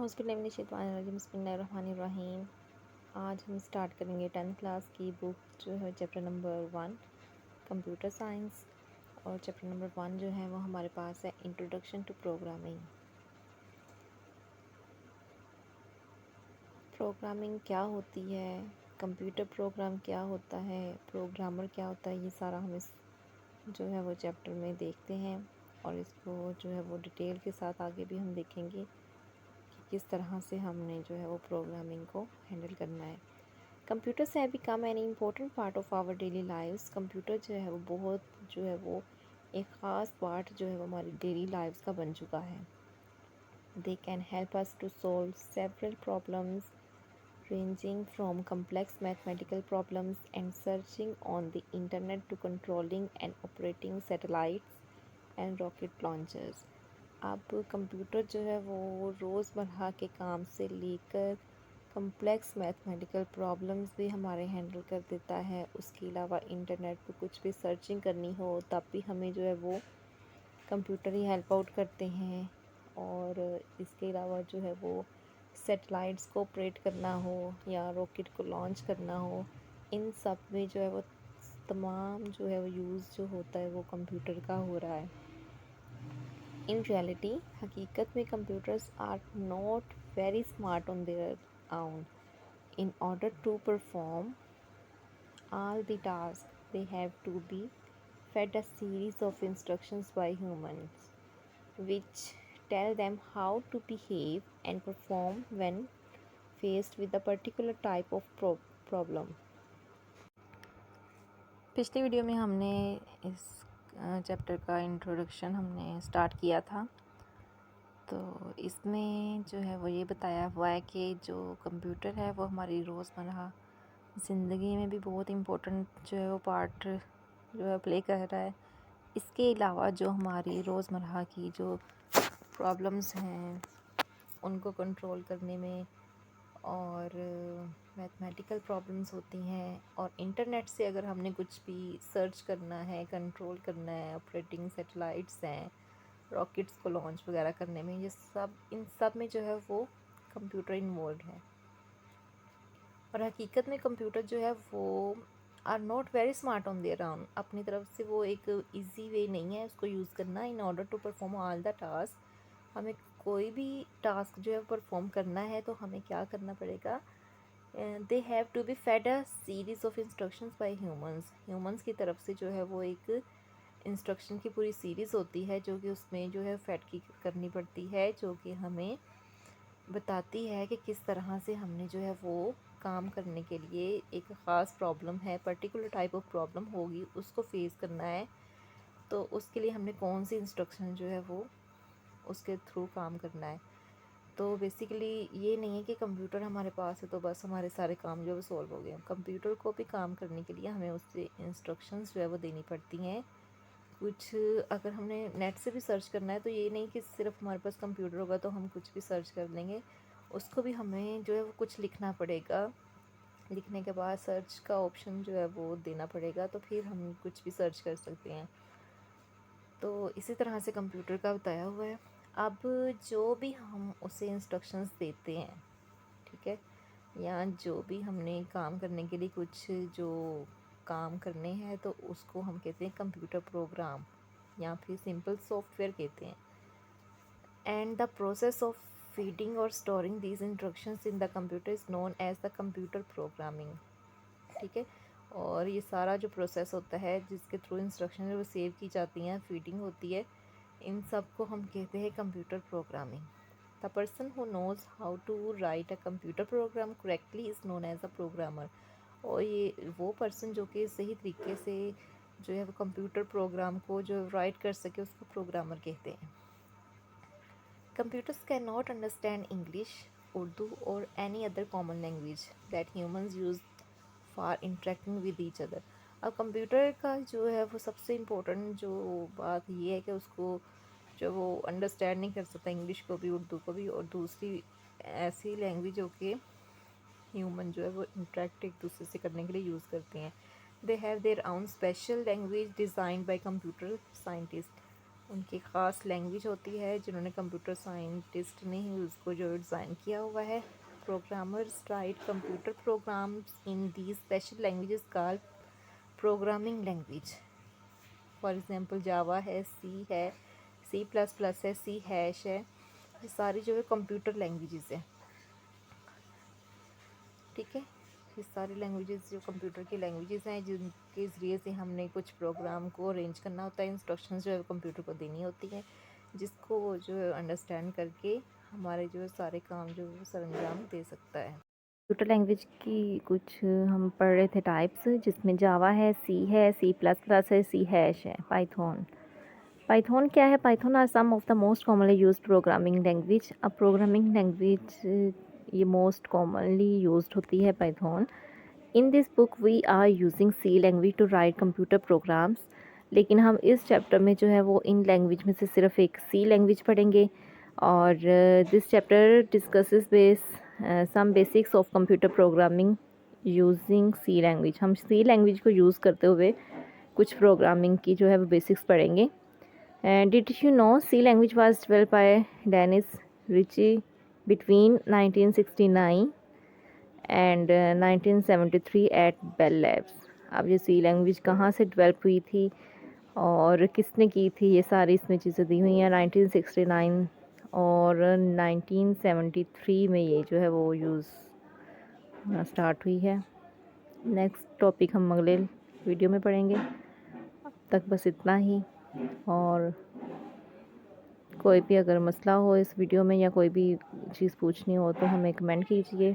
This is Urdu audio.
اعوذ باللہ من الشیطان الرجیم، بسم اللہ الرحمن الرحیم۔ آج ہم اسٹارٹ کریں گے 10th کلاس کی بک جو ہے چیپٹر نمبر 1 کمپیوٹر سائنس، اور چیپٹر نمبر 1 جو ہے وہ ہمارے پاس ہے انٹروڈکشن ٹو پروگرامنگ۔ پروگرامنگ کیا ہوتی ہے، کمپیوٹر پروگرام کیا ہوتا ہے، پروگرامر کیا ہوتا ہے، یہ سارا ہم اس جو ہے وہ چیپٹر میں دیکھتے ہیں، اور اس کو جو ہے وہ ڈیٹیل کے ساتھ آگے بھی ہم دیکھیں گے کہ کس طرح سے ہم نے جو ہے وہ پروگرامنگ کو ہینڈل کرنا ہے۔ Computers have become an important part of our daily lifes. Computer جو ہے وہ بہت جو ہے وہ ایک خاص پارٹ جو ہے وہ ہماری ڈیلی لائفس کا بن چکا ہے۔ They can help us to solve several problems ranging from complex mathematical problems and searching on the internet to controlling and operating satellites and rocket launchers۔ اب کمپیوٹر جو ہے وہ روزمرہ کے کام سے لے کر کمپلیکس میتھمیٹیکل پرابلمس بھی ہمارے ہینڈل کر دیتا ہے۔ اس کے علاوہ انٹرنیٹ پہ کچھ بھی سرچنگ کرنی ہو تب بھی ہمیں جو ہے وہ کمپیوٹر ہی ہیلپ آؤٹ کرتے ہیں، اور اس کے علاوہ جو ہے وہ سیٹلائٹس کو آپریٹ کرنا ہو یا راکٹ کو لانچ کرنا ہو، ان سب میں جو ہے وہ تمام جو ہے وہ یوز جو ہوتا ہے وہ کمپیوٹر کا ہو رہا ہے۔ ان ریالٹی حقیقت میں computers are not very smart on their own۔ In order to perform all the tasks, they have to be fed a series of instructions by humans, which tell them how to behave and perform when faced with a particular type of problem۔ پچھلی ویڈیو میں ہم نے اس چیپٹر کا انٹروڈکشن ہم نے اسٹارٹ کیا تھا، تو اس میں جو ہے وہ یہ بتایا ہوا ہے کہ جو کمپیوٹر ہے وہ ہماری روزمرہ زندگی میں بھی بہت امپورٹنٹ جو ہے وہ پارٹ جو ہے پلے کر رہا ہے۔ اس کے علاوہ جو ہماری روزمرہ کی جو پرابلمس ہیں ان کو کنٹرول کرنے میں، اور میتھمیٹیکل پرابلمس ہوتی ہیں، اور انٹرنیٹ سے اگر ہم نے کچھ بھی سرچ کرنا ہے، کنٹرول کرنا ہے، آپریٹنگ سیٹلائٹس ہیں، راکٹس کو لانچ وغیرہ کرنے میں، یہ سب ان سب میں جو ہے وہ کمپیوٹر انوالوڈ ہے۔ اور حقیقت میں کمپیوٹر جو ہے وہ are not very smart on their own. اپنی طرف سے وہ ایک ایزی وے نہیں ہے اس کو یوز کرنا۔ In order to perform all the task, ہمیں کوئی بھی ٹاسک جو ہے پرفارم کرنا ہے تو ہمیں کیا کرنا پڑے گا، they have to be fed a series of instructions by humans کی طرف سے جو ہے وہ ایک انسٹرکشن کی پوری سیریز ہوتی ہے جو کہ اس میں جو ہے فیڈ کی کرنی پڑتی ہے، جو کہ ہمیں بتاتی ہے کہ کس طرح سے ہم نے جو ہے وہ کام کرنے کے لیے ایک خاص پرابلم ہے، پرٹیکولر ٹائپ آف پرابلم ہوگی، اس کو فیس کرنا ہے، تو اس کے لیے ہم نے کون سی انسٹرکشن جو ہے وہ اس کے تھرو کام کرنا ہے۔ تو بیسیکلی یہ نہیں ہے کہ کمپیوٹر ہمارے پاس ہے تو بس ہمارے سارے کام جو ہے وہ سولو ہو گئے ہیں۔ کمپیوٹر کو بھی کام کرنے کے لیے ہمیں اس سے انسٹرکشنز جو ہے وہ دینی پڑتی ہیں۔ کچھ اگر ہم نے نیٹ سے بھی سرچ کرنا ہے تو یہ نہیں کہ صرف ہمارے پاس کمپیوٹر ہوگا تو ہم کچھ بھی سرچ کر لیں گے، اس کو بھی ہمیں جو ہے وہ کچھ لکھنا پڑے گا، لکھنے کے بعد سرچ کا آپشن جو ہے وہ دینا پڑے گا، تو پھر ہم کچھ بھی سرچ کر سکتے ہیں۔ تو اسی طرح سے کمپیوٹر کا بتایا ہوا ہے۔ اب جو بھی ہم اسے انسٹرکشنز دیتے ہیں، ٹھیک ہے، یا جو بھی ہم نے کام کرنے کے لیے کچھ جو کام کرنے ہیں تو اس کو ہم کہتے ہیں کمپیوٹر پروگرام، یا پھر سمپل سافٹ ویئر کہتے ہیں۔ And the process of feeding اور storing these instructions in the computer is known as the computer programming, ٹھیک ہے۔ اور یہ سارا جو پروسیس ہوتا ہے جس کے تھرو انسٹرکشن وہ سیو کی جاتی ہیں، فیڈنگ ہوتی ہے، ان سب کو ہم کہتے ہیں computer programming. The person who knows how to write a computer program correctly is known as a programmer. اور یہ وہ پرسن جو کہ صحیح طریقے سے جو ہے وہ کمپیوٹر پروگرام کو جو رائٹ کر سکے اس کو پروگرامر کہتے ہیں۔ Computers can not understand English, Urdu اور any other common language that humans use for interacting with each other. اب کمپیوٹر کا جو ہے وہ سب سے امپورٹنٹ جو بات یہ ہے کہ اس کو جو وہ انڈرسٹینڈ نہیں کر سکتا انگلش کو بھی، اردو کو بھی، اور دوسری ایسی لینگویج جو کہ ہیومن جو ہے وہ انٹریکٹ ایک دوسرے سے کرنے کے لیے یوز کرتے ہیں۔ They have their own special language designed by computer scientist. ان کی خاص لینگویج ہوتی ہے جنہوں نے کمپیوٹر سائنٹسٹ نے ہی اس کو جو ڈیزائن کیا ہوا ہے. Programmers write computer programs in the special languages call programming language. For example Java ہے, سی ہے, سی پلس پلس ہے, سی ہیش ہے. یہ ساری جو ہے کمپیوٹر لینگویجز ہیں. ٹھیک ہے, یہ ساری لینگویجز جو کمپیوٹر کی لینگویجز ہیں جن کے ذریعے سے ہم نے کچھ پروگرام کو ارینج کرنا ہوتا ہے, انسٹرکشنز جو ہے کمپیوٹر کو دینی ہوتی ہیں, جس کو وہ جو ہے انڈرسٹینڈ کر کے ہمارے جو ہے سارے کام جو ہے سر انجام دے سکتا ہے. کمپیوٹر لینگویج کی کچھ ہم پڑھ رہے تھے ٹائپس, جس میں جاوا ہے, سی ہے, سی پلس پلس ہے, سی ہیش ہے. پائتھون کیا ہے؟ Python are some of the most commonly used programming language. اب پروگرامنگ لینگویج یہ موسٹ کامنلی یوزڈ ہوتی ہے Python. In this book we are using C language to write computer programs. لیکن ہم اس چیپٹر میں جو ہے وہ ان لینگویج میں سے صرف ایک سی لینگویج پڑھیں گے. اور this chapter discusses some basics of computer programming using C language. ہم سی لینگویج کو یوز کرتے ہوئے کچھ پروگرامنگ کی جو ہے وہ بیسکس پڑھیں گے. Did you know C language was developed by Dennis Ritchie between 1969 and 1973 at Bell Labs. اب یہ سی لینگویج کہاں سے ڈیولپ ہوئی تھی اور کس نے کی تھی, یہ ساری اس میں چیزیں دی ہوئی ہیں. 1969 اور 1973 میں یہ جو ہے وہ یوز ہونا اسٹارٹ ہوئی ہے. نیکسٹ ٹاپک ہم اگلے ویڈیو میں پڑھیں گے. اب تک بس اتنا ہی. اور کوئی بھی اگر مسئلہ ہو اس ویڈیو میں یا کوئی بھی چیز پوچھنی ہو تو ہمیں کمنٹ کیجیے.